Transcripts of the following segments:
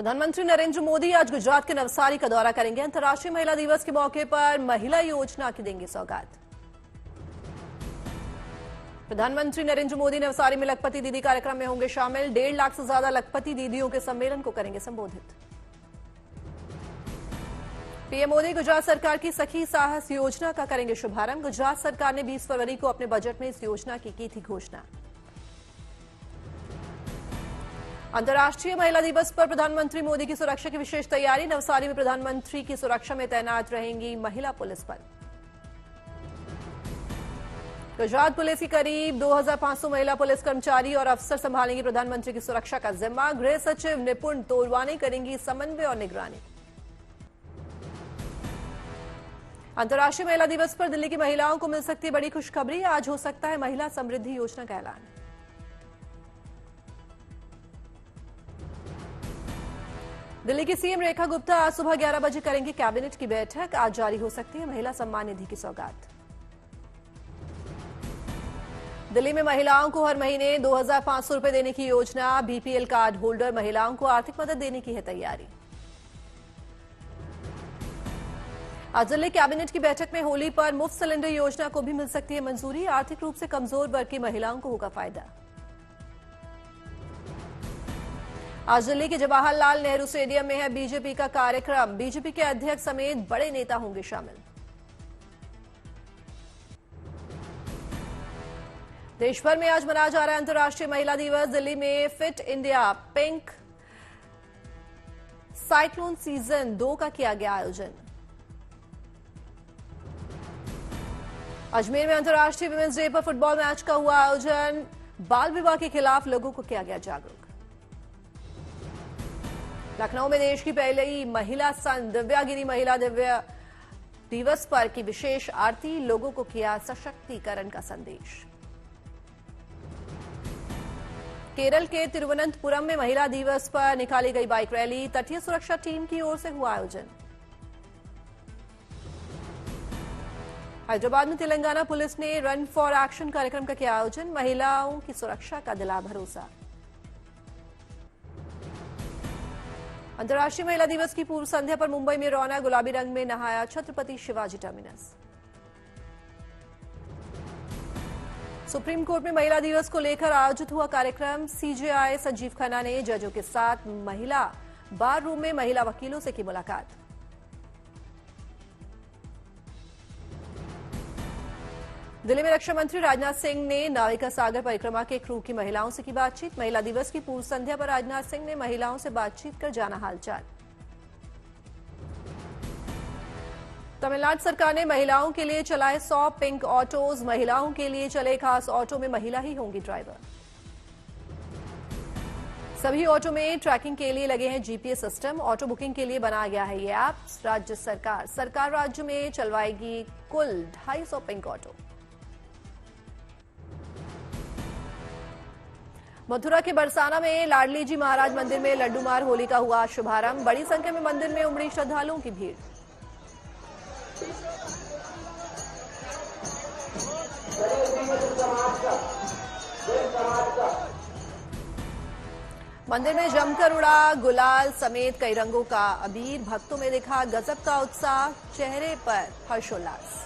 प्रधानमंत्री नरेंद्र मोदी आज गुजरात के नवसारी का दौरा करेंगे। अंतर्राष्ट्रीय महिला दिवस के मौके पर महिला योजना की देंगे सौगात। प्रधानमंत्री नरेंद्र मोदी नवसारी में लखपति दीदी कार्यक्रम में होंगे शामिल। 1.5 लाख से ज्यादा लखपति दीदियों के सम्मेलन को करेंगे संबोधित। पीएम मोदी गुजरात सरकार की सखी साहस योजना का करेंगे शुभारंभ। गुजरात सरकार ने 20 फरवरी को अपने बजट में इस योजना की थी घोषणा। अंतर्राष्ट्रीय महिला दिवस पर प्रधानमंत्री मोदी की सुरक्षा की विशेष तैयारी। नवसारी में प्रधानमंत्री की सुरक्षा में तैनात रहेंगी महिला पुलिस बल। गुजरात पुलिस की करीब 2500 महिला पुलिस कर्मचारी और अफसर संभालेंगी प्रधानमंत्री की सुरक्षा का जिम्मा। गृह सचिव निपुण तोरवानी करेंगी समन्वय और निगरानी। अंतर्राष्ट्रीय महिला दिवस पर दिल्ली की महिलाओं को मिल सकती है बड़ी खुशखबरी। आज हो सकता है महिला समृद्धि योजना का ऐलान। दिल्ली की सीएम रेखा गुप्ता आज सुबह 11 बजे करेंगी कैबिनेट की बैठक। आज जारी हो सकती है महिला सम्मान निधि की सौगात। दिल्ली में महिलाओं को हर महीने 2500 रुपए देने की योजना। बीपीएल कार्ड होल्डर महिलाओं को आर्थिक मदद देने की है तैयारी। आज दिल्ली कैबिनेट की बैठक में होली पर मुफ्त सिलेंडर योजना को भी मिल सकती है मंजूरी। आर्थिक रूप से कमजोर वर्ग की महिलाओं को होगा फायदा। आज दिल्ली के जवाहरलाल नेहरू स्टेडियम में है बीजेपी का कार्यक्रम। बीजेपी के अध्यक्ष समेत बड़े नेता होंगे शामिल। देश भर में आज मनाया जा रहा है अंतर्राष्ट्रीय महिला दिवस। दिल्ली में fit India pink cyclone season 2 का किया गया आयोजन। अजमेर में अंतर्राष्ट्रीय विमेंस डे पर फुटबॉल मैच का हुआ आयोजन। बाल विवाह के खिलाफ लोगों को किया गया जागरूक। लखनऊ में देश की पहली महिला संत दिव्यागिरी महिला दिव्य दिवस पर की विशेष आरती। लोगों को किया सशक्तिकरण का संदेश। केरल के तिरुवनंतपुरम में महिला दिवस पर निकाली गई बाइक रैली। तटीय सुरक्षा टीम की ओर से हुआ आयोजन। हैदराबाद में तेलंगाना पुलिस ने रन फॉर एक्शन कार्यक्रम का किया आयोजन। महिलाओं की सुरक्षा का दिला भरोसा। अंतर्राष्ट्रीय महिला दिवस की पूर्व संध्या पर मुंबई में रौनक। गुलाबी रंग में नहाया Chhatrapati Shivaji terminus. Supreme court में महिला दिवस को लेकर आयोजित हुआ कार्यक्रम। सीजेआई संजीव खन्ना ने जजों के साथ महिला बार रूम में महिला वकीलों से की मुलाकात। दिल्ली में रक्षा मंत्री राजनाथ सिंह ने नाविका सागर परिक्रमा के क्रू की महिलाओं से की बातचीत। महिला दिवस की पूर्व संध्या पर राजनाथ सिंह ने महिलाओं से बातचीत कर जाना हालचाल। तमिलनाडु सरकार ने महिलाओं के लिए चलाए 100 पिंक ऑटोज। महिलाओं के लिए चले खास ऑटो में महिला ही होंगी ड्राइवर। सभी ऑटो में ट्रैकिंग के लिए लगे हैं जीपीएस सिस्टम। ऑटो बुकिंग के लिए बनाया गया है ये ऐप। राज्य सरकार राज्य में चलवाएगी कुल 250 पिंक ऑटो। मथुरा के बरसाना में लाडली जी महाराज मंदिर में लड्डू मार होली का हुआ शुभारंभ। बड़ी संख्या में मंदिर में उमड़ी श्रद्धालुओं की भीड़। मंदिर में जमकर उड़ा गुलाल समेत कई रंगों का अबीर। भक्तों में दिखा गजब का उत्साह। चेहरे पर हर्षोल्लास।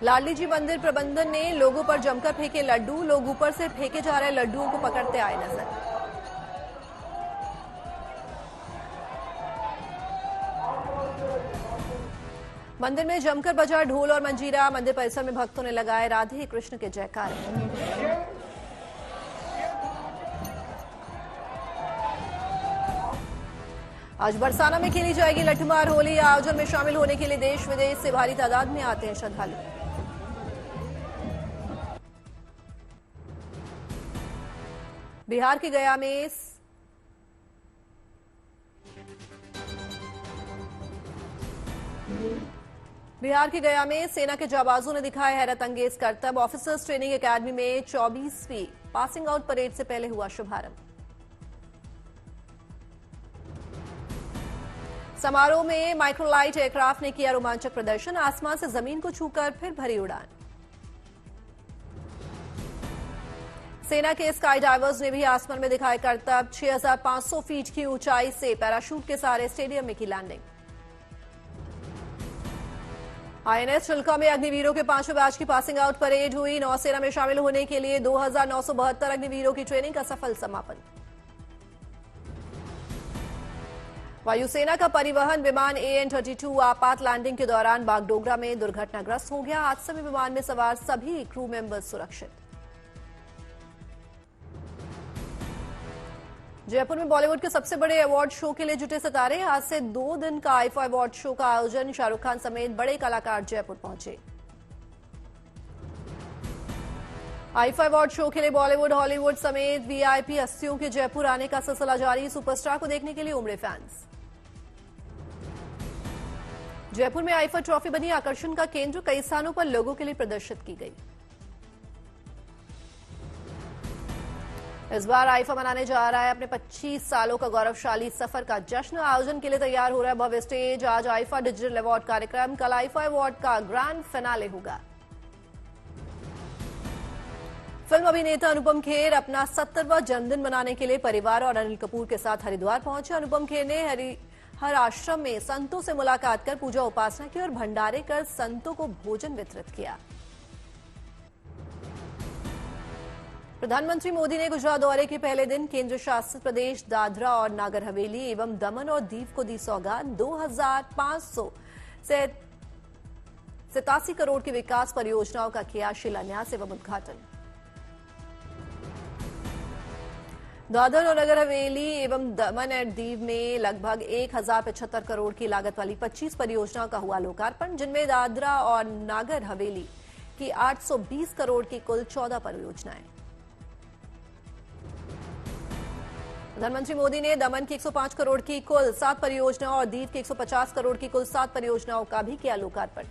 लाडली जी मंदिर प्रबंधन ने लोगों पर जमकर फेंके लड्डू। लोग ऊपर से फेंके जा रहे लड्डुओं को पकड़ते आए नजर। मंदिर में जमकर बजा ढोल और मंजीरा। मंदिर परिसर में भक्तों ने लगाए राधे कृष्ण के जयकारे। आज बरसाना में खेली जाएगी लठमार होली। आयोजन में शामिल होने के लिए देश विदेश से भारी तादाद में आते हैं श्रद्धालु। बिहार के गया में सेना के जाबाजों ने दिखाया हैरत अंगेज करतब। ऑफिसर्स ट्रेनिंग एकेडमी में 24वीं पासिंग आउट परेड से पहले हुआ शुभारंभ। समारोह में माइक्रोलाइट एयरक्राफ्ट ने किया रोमांचक प्रदर्शन। आसमान से जमीन को छूकर फिर भरी उड़ान। सेना के स्काई डाइवर्स ने भी आसमान में दिखाए करतब। 6,500 फीट की ऊंचाई से पैराशूट के सहारे स्टेडियम में की लैंडिंग। आईएनएस चिल्का में अग्निवीरों के 5वें बैच की पासिंग आउट परेड हुई। नौसेना में शामिल होने के लिए 2,972 अग्निवीरों की ट्रेनिंग का सफल समापन। वायुसेना का परिवहन विमान AN-32 आपात लैंडिंग के दौरान बागडोगरा में दुर्घटनाग्रस्त हो गया। हादसे में विमान में सवार सभी क्रू मेंबर्स सुरक्षित। जयपुर में बॉलीवुड के सबसे बड़े अवार्ड शो के लिए जुटे सितारे। आज से 2 दिन का आईफा अवार्ड शो का आयोजन। शाहरुख खान समेत बड़े कलाकार जयपुर पहुंचे। आईफा अवार्ड शो के लिए बॉलीवुड, हॉलीवुड समेत वीआईपी हस्तियों के जयपुर आने का सिलसिला जारी। सुपरस्टार को देखने के लिए उमड़े फैंस। जयपुर में आईफा ट्रॉफी बनी आकर्षण का केंद्र। कई स्थानों पर लोगों के लिए प्रदर्शित की गई। इस बार आईफा मनाने जा रहा है अपने 25 सालों का गौरवशाली सफर का जश्न। आयोजन के लिए तैयार हो रहा है भव्य स्टेज। आज आईफा डिजिटल अवार्ड कार्यक्रम, कल आईफा अवार्ड का ग्रैंड फिनाले होगा। फिल्म अभिनेता अनुपम खेर अपना 70वां जन्मदिन मनाने के लिए परिवार और अनिल कपूर के साथ हरिद्वार पहुंचे। अनुपम खेर ने हर आश्रम में संतों से मुलाकात कर पूजा उपासना की और भंडारे कर संतों को भोजन वितरित किया। प्रधानमंत्री मोदी ने गुजरात दौरे के पहले दिन केंद्र शासित प्रदेश दादरा और नागर हवेली एवं दमन और दीव को दी सौगात। 2,587 करोड़ की विकास परियोजनाओं का किया शिलान्यास एवं उद्घाटन। दादर और नगर हवेली एवं दमन एंड दीव में लगभग 1,075 करोड़ की लागत वाली 25 परियोजनाओं का हुआ लोकार्पण, जिनमें दादरा और नागर हवेली की 820 करोड़ की कुल 14 परियोजनाएं। प्रधानमंत्री मोदी ने दमन की 105 करोड़ की कुल 7 परियोजनाओं और दीव की 150 करोड़ की कुल 7 परियोजनाओं का भी किया लोकार्पण।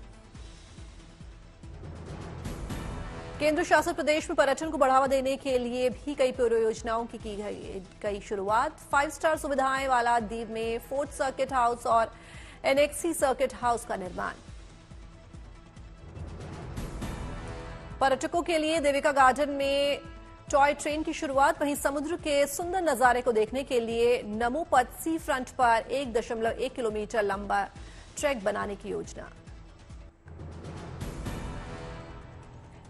केंद्र शासित प्रदेश में पर्यटन को बढ़ावा देने के लिए भी कई परियोजनाओं की गई शुरुआत। 5 स्टार सुविधाएं वाला दीव में फोर्ट सर्किट हाउस और एनेक्सी सर्किट हाउस का निर्माण। पर्यटकों के लिए देविका गार्डन में टॉय ट्रेन की शुरुआत। वहीं समुद्र के सुंदर नजारे को देखने के लिए नमोपथ सी फ्रंट पर 1.1 किलोमीटर लंबा ट्रैक बनाने की योजना।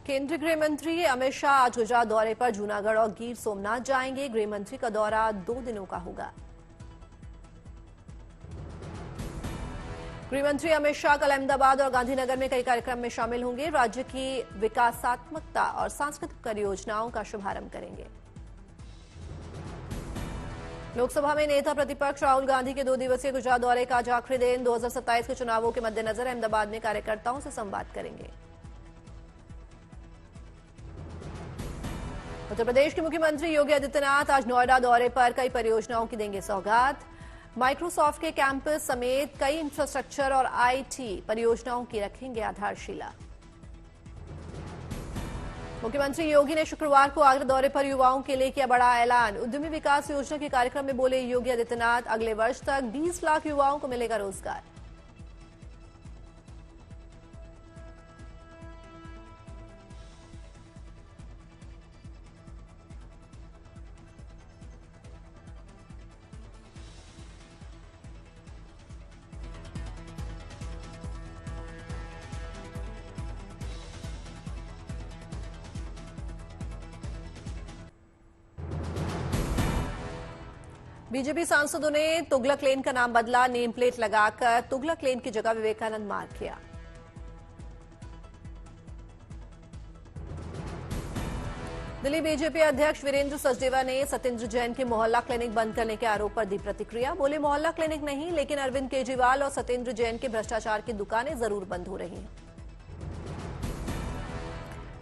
केंद्रीय गृह मंत्री अमित शाह आज गुजरात दौरे पर जूनागढ़ और गिर सोमनाथ जाएंगे। गृह मंत्री का दौरा 2 दिनों का होगा। गृह मंत्री अमित शाह कल अहमदाबाद और गांधीनगर में कई कार्यक्रम में शामिल होंगे। राज्य की विकासात्मकता और सांस्कृतिक परियोजनाओं का शुभारंभ करेंगे। लोकसभा में नेता प्रतिपक्ष राहुल गांधी के 2 दिवसीय गुजरात दौरे का आज आखिरी दिन। 2027 के चुनावों के मद्देनजर अहमदाबाद में कार्यकर्ताओं से संवाद करेंगे। उत्तर प्रदेश के मुख्यमंत्री योगी आदित्यनाथ आज नोएडा दौरे पर कई परियोजनाओं की देंगे सौगात। माइक्रोसॉफ्ट के कैंपस समेत कई इंफ्रास्ट्रक्चर और आईटी परियोजनाओं की रखेंगे आधारशिला। मुख्यमंत्री योगी ने शुक्रवार को आगरा दौरे पर युवाओं के लिए किया बड़ा ऐलान। उद्यमी विकास योजना के कार्यक्रम में बोले योगी आदित्यनाथ, अगले वर्ष तक 20 लाख युवाओं को मिलेगा रोजगार। बीजेपी सांसदों ने तुगलक लेन का नाम बदला। नेम प्लेट लगाकर तुगलक लेन की जगह विवेकानंद मार्ग किया। दिल्ली बीजेपी अध्यक्ष वीरेंद्र सचदेवा ने सत्येंद्र जैन के मोहल्ला क्लिनिक बंद करने के आरोप पर दी प्रतिक्रिया। बोले, मोहल्ला क्लिनिक नहीं, लेकिन अरविंद केजरीवाल और सत्येंद्र जैन के भ्रष्टाचार की दुकानें जरूर बंद हो रही हैं।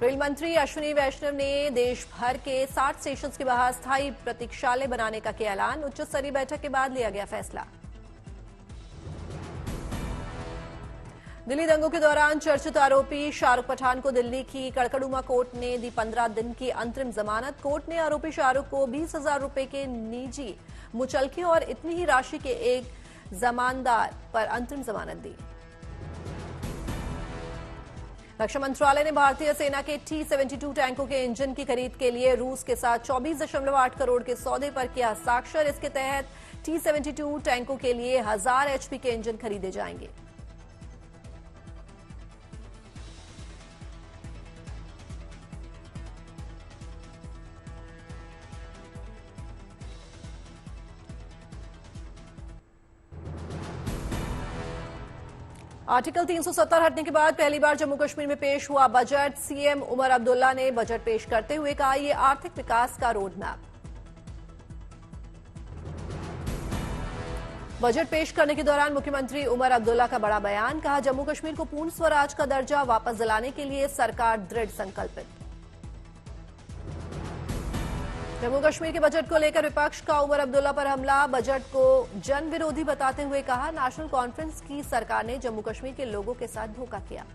रेल मंत्री अश्विनी वैष्णव ने देश भर के 60 स्टेशन के बाहर स्थायी प्रतीक्षालय बनाने का किया ऐलान। उच्च स्तरीय बैठक के बाद लिया गया फैसला। दिल्ली दंगों के दौरान चर्चित आरोपी शाहरुख पठान को दिल्ली की कड़कड़ुमा कोर्ट ने दी 15 दिन की अंतरिम जमानत। कोर्ट ने आरोपी शाहरुख को 20,000 रुपए के निजी मुचलके और इतनी ही राशि के एक जमानतदार पर अंतरिम जमानत दी। रक्षा मंत्रालय ने भारतीय सेना के T-72 टैंकों के इंजन की खरीद के लिए रूस के साथ 24.8 करोड़ के सौदे पर किया हस्ताक्षर। इसके तहत T-72 टैंकों के लिए 1000 HP के इंजन खरीदे जाएंगे। आर्टिकल 370 हटने के बाद पहली बार जम्मू कश्मीर में पेश हुआ बजट। सीएम उमर अब्दुल्ला ने बजट पेश करते हुए कहा, यह आर्थिक विकास का रोड मैप। बजट पेश करने के दौरान मुख्यमंत्री उमर अब्दुल्ला का बड़ा बयान। कहा, जम्मू कश्मीर को पूर्ण स्वराज का दर्जा वापस दिलाने के लिए सरकार दृढ़ संकल्पित। जम्मू कश्मीर के बजट को लेकर विपक्ष का उमर अब्दुल्ला पर हमला। बजट को जन विरोधी बताते हुए कहा, नेशनल कॉन्फ्रेंस की सरकार ने जम्मू कश्मीर के लोगों के साथ धोखा किया।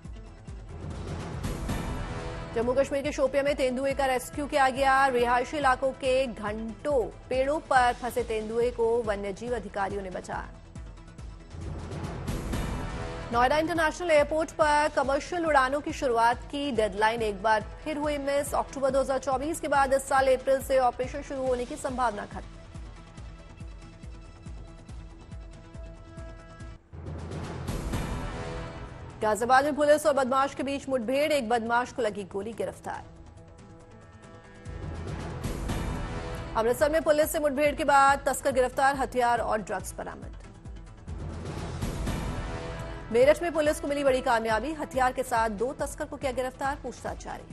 जम्मू कश्मीर के शोपियां में तेंदुए का रेस्क्यू किया गया। रिहायशी इलाकों के घंटों पेड़ों पर फंसे तेंदुए को वन्यजीव अधिकारियों ने बचाया। नोएडा इंटरनेशनल एयरपोर्ट पर कमर्शियल उड़ानों की शुरुआत की डेडलाइन एक बार फिर हुई मिस। अक्टूबर 2024 के बाद इस साल अप्रैल से ऑपरेशन शुरू होने की संभावना खत्म। गाजियाबाद में पुलिस और बदमाश के बीच मुठभेड़। एक बदमाश को लगी गोली, गिरफ्तार। अमृतसर में पुलिस से मुठभेड़ के बाद तस्कर गिरफ्तार, हथियार और ड्रग्स बरामद। मेरठ में पुलिस को मिली बड़ी कामयाबी। हथियार के साथ 2 तस्कर को किया गिरफ्तार, पूछताछ जारी।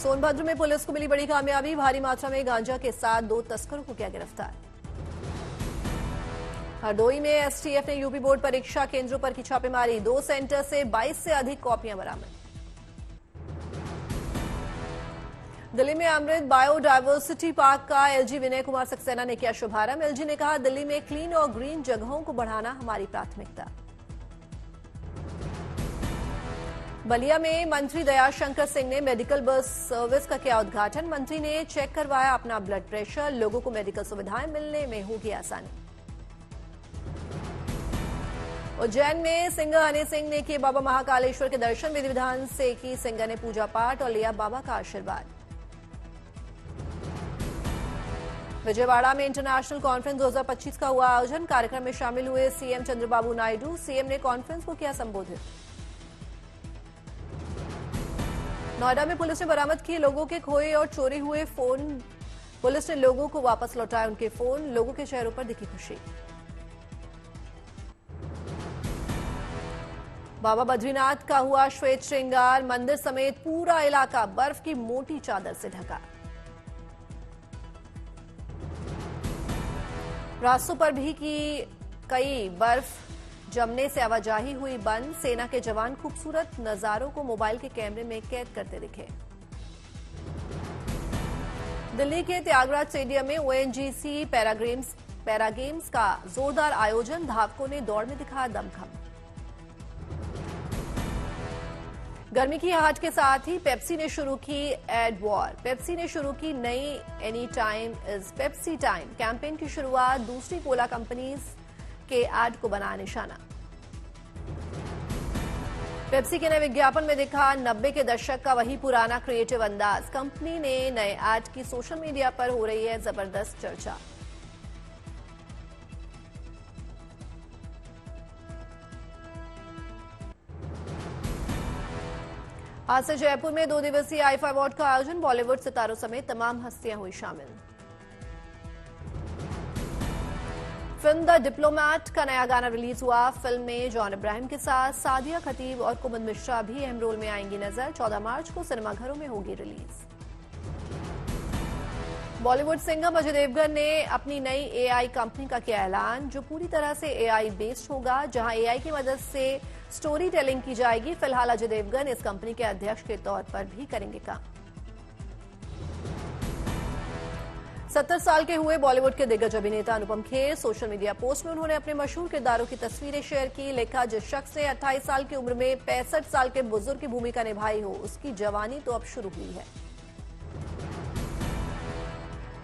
सोनभद्र में पुलिस को मिली बड़ी कामयाबी। भारी मात्रा में गांजा के साथ 2 तस्करों को किया गिरफ्तार। हरदोई में एसटीएफ ने यूपी बोर्ड परीक्षा केंद्रों पर की छापेमारी। 2 सेंटर से 22 से अधिक कॉपियां बरामद। दिल्ली में अमृत बायोडायवर्सिटी पार्क का एलजी विनय कुमार सक्सेना ने किया शुभारंभ। एलजी ने कहा, दिल्ली में क्लीन और ग्रीन जगहों को बढ़ाना हमारी प्राथमिकता। बलिया में मंत्री दयाशंकर सिंह ने मेडिकल बस सर्विस का किया उद्घाटन। मंत्री ने चेक करवाया अपना ब्लड प्रेशर। लोगों को मेडिकल सुविधाएं मिलने में होगी आसानी। उज्जैन में सिंगर हनी सिंह ने किए बाबा महाकालेश्वर के दर्शन। विधि विधान से की सिंगर ने पूजा पाठ और लिया बाबा का आशीर्वाद। विजयवाड़ा में इंटरनेशनल कॉन्फ्रेंस 2025 का हुआ आयोजन। कार्यक्रम में शामिल हुए सीएम चंद्रबाबू नायडू। सीएम ने कॉन्फ्रेंस को किया संबोधित। नोएडा में पुलिस ने बरामद किए लोगों के खोए और चोरी हुए फोन। पुलिस ने लोगों को वापस लौटाए उनके फोन। लोगों के चेहरों पर दिखी खुशी। बाबा बद्रीनाथ का हुआ श्वेत श्रृंगार। मंदिर समेत पूरा इलाका बर्फ की मोटी चादर से ढका। रास्तों पर भी की कई बर्फ जमने से आवाजाही हुई बंद। सेना के जवान खूबसूरत नजारों को मोबाइल के कैमरे में कैद करते दिखे। दिल्ली के त्यागराज स्टेडियम में ओएनजीसी पैरागेम्स का जोरदार आयोजन। धावकों ने दौड़ में दिखाया दमखम। गर्मी की आहट के साथ ही पेप्सी ने शुरू की एड वॉर। पेप्सी ने शुरू की नई any time is Pepsi time campaign की शुरुआत। दूसरी कोला कंपनीज के एड को बनाया निशाना। पेप्सी के नए विज्ञापन में दिखा 90 के दशक का वही पुराना क्रिएटिव अंदाज। कंपनी ने नए एड की सोशल मीडिया पर हो रही है जबरदस्त चर्चा। आज से जयपुर में 2 दिवसीय आईफा अवार्ड का आयोजन। बॉलीवुड सितारों समेत तमाम हस्तियां हुई शामिल। फिल्म द डिप्लोमैट का नया गाना रिलीज हुआ। फिल्म में जॉन इब्राहिम के साथ सादिया खतीब और कुमुद मिश्रा भी अहम रोल में आएंगी नजर। 14 मार्च को सिनेमाघरों में होगी रिलीज। बॉलीवुड सिंगर अजय देवगन ने अपनी नई एआई कंपनी का किया ऐलान, जो पूरी तरह से एआई बेस्ड होगा, जहां एआई की मदद से स्टोरी टेलिंग की जाएगी। फिलहाल अजय देवगन इस कंपनी के अध्यक्ष के तौर पर भी करेंगे काम। 70 साल के हुए बॉलीवुड के दिग्गज अभिनेता Anupam Kher. Social media post में उन्होंने अपने मशहूर किरदारों की तस्वीरें शेयर की। लिखा, जिस शख्स ने 28 साल की उम्र में 65 साल के बुजुर्ग की भूमिका निभाई हो, उसकी जवानी तो अब शुरू हुई है।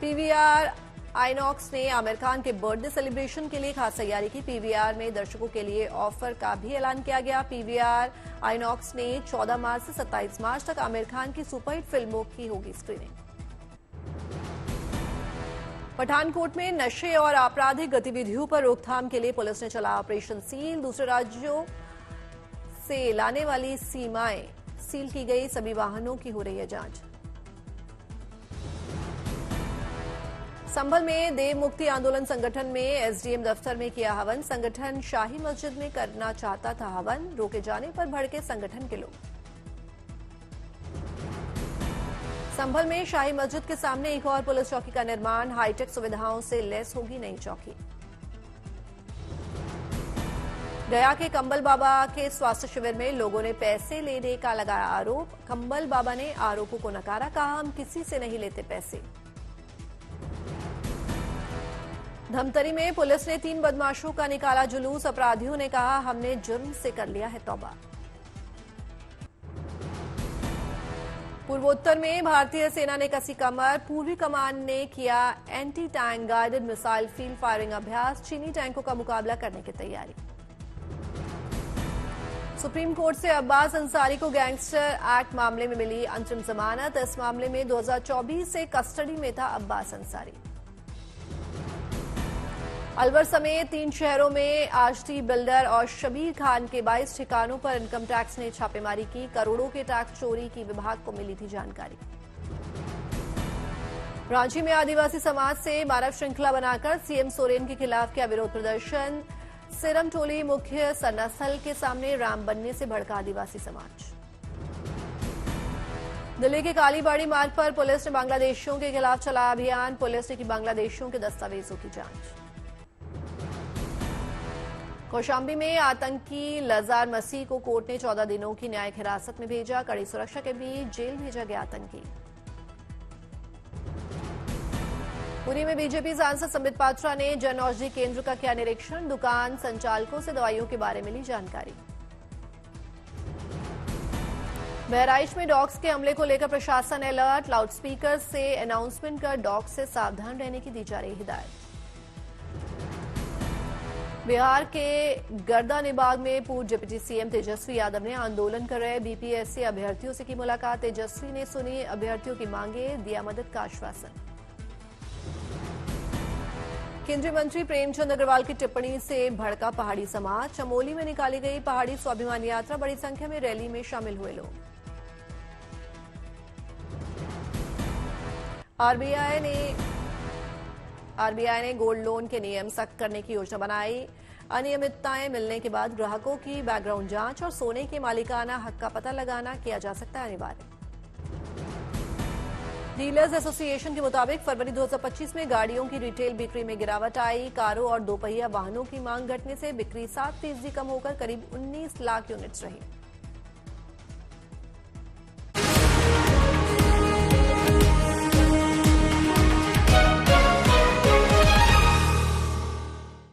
पीवीआर आइनॉक्स ने आमिर खान के बर्थडे सेलिब्रेशन के लिए खास तैयारी की। पीवीआर में दर्शकों के लिए ऑफर का भी ऐलान किया गया। पीवीआर आइनॉक्स ने 14 मार्च से 27 मार्च तक आमिर खान की सुपरहिट फिल्मों की होगी स्क्रीनिंग। पठानकोट में नशे और आपराधिक गतिविधियों पर रोकथाम के लिए पुलिस ने चला ऑपरेशन सील। दूसरे राज्यों से लाने वाली सीमाएं सील की गई। सभी वाहनों की हो रही है जांच। संभल में देव मुक्ति आंदोलन संगठन में एसडीएम दफ्तर में किया हवन। संगठन शाही मस्जिद में करना चाहता था हवन, रोके जाने पर भड़के संगठन के लोग। संभल में शाही मस्जिद के सामने एक और पुलिस चौकी का निर्माण। हाईटेक सुविधाओं से लैस होगी नई चौकी। गया के कंबल बाबा के स्वास्थ्य शिविर में लोगों ने पैसे लेने का लगाया आरोप। कंबल बाबा ने आरोपों को नकारा, कहा हम किसी से नहीं लेते पैसे। धमतरी में पुलिस ने 3 बदमाशों का निकाला जुलूस। अपराधियों ने कहा हमने जुर्म से कर लिया है तौबा। पूर्वोत्तर में भारतीय सेना ने कसी कमर। पूर्वी कमान ने किया anti tank guided missile field firing अभ्यास। चीनी टैंकों का मुकाबला करने की तैयारी। सुप्रीम कोर्ट से अब्बास अंसारी को गैंगस्टर एक्ट मामले में मिली अंतरिम जमानत। इस मामले में 2024 से कस्टडी में था अब्बास अंसारी। अलवर समेत 3 शहरों में आजटी बिल्डर और शबीर खान के 22 ठिकानों पर इनकम टैक्स ने छापेमारी की। करोड़ों के टैक्स चोरी की विभाग को मिली थी जानकारी। रांची में आदिवासी समाज से मानव श्रृंखला बनाकर सीएम सोरेन के खिलाफ किया विरोध प्रदर्शन। सिरम टोली मुख्य सन्नास्थल के सामने रैंप बनने से भड़का आदिवासी समाज। दिल्ली के कालीबाड़ी मार्ग पर पुलिस ने बांग्लादेशियों के खिलाफ चला अभियान। पुलिस ने की बांग्लादेशियों के दस्तावेजों की जांच। कौशाम्बी में आतंकी लजार मसीह को कोर्ट ने 14 दिनों की न्यायिक हिरासत में भेजा। कड़ी सुरक्षा के बीच जेल भेजा गया आतंकी। पुरी में बीजेपी सांसद संबित पात्रा ने जन औषधि केंद्र का किया निरीक्षण। दुकान संचालकों से दवाइयों के बारे में ली जानकारी। बहराइच में डॉग्स के हमले को लेकर प्रशासन अलर्ट। लाउडस्पीकर से अनाउंसमेंट कर डॉग से सावधान रहने की दी जा रही हिदायत। बिहार के गर्दानीबाग में पूर्व डिप्टी सीएम तेजस्वी यादव ने आंदोलन कर रहे बीपीएससी अभ्यर्थियों से की मुलाकात। तेजस्वी ने सुनी अभ्यर्थियों की मांगे, दिया मदद का आश्वासन। केंद्रीय मंत्री प्रेमचंद अग्रवाल की टिप्पणी से भड़का पहाड़ी समाज। चमोली में निकाली गई पहाड़ी स्वाभिमान यात्रा। बड़ी संख्या में रैली में शामिल हुए लोग। आरबीआई ने गोल्ड लोन के नियम सख्त करने की योजना बनाई। अनियमितताएं मिलने के बाद ग्राहकों की बैकग्राउंड जांच और सोने के मालिकाना हक का पता लगाना किया जा सकता है अनिवार्य। डीलर्स एसोसिएशन के मुताबिक फरवरी 2025 में गाड़ियों की रिटेल बिक्री में गिरावट आई। कारों और दोपहिया वाहनों की मांग घटने से बिक्री 7% कम होकर करीब 19 लाख यूनिट्स रही।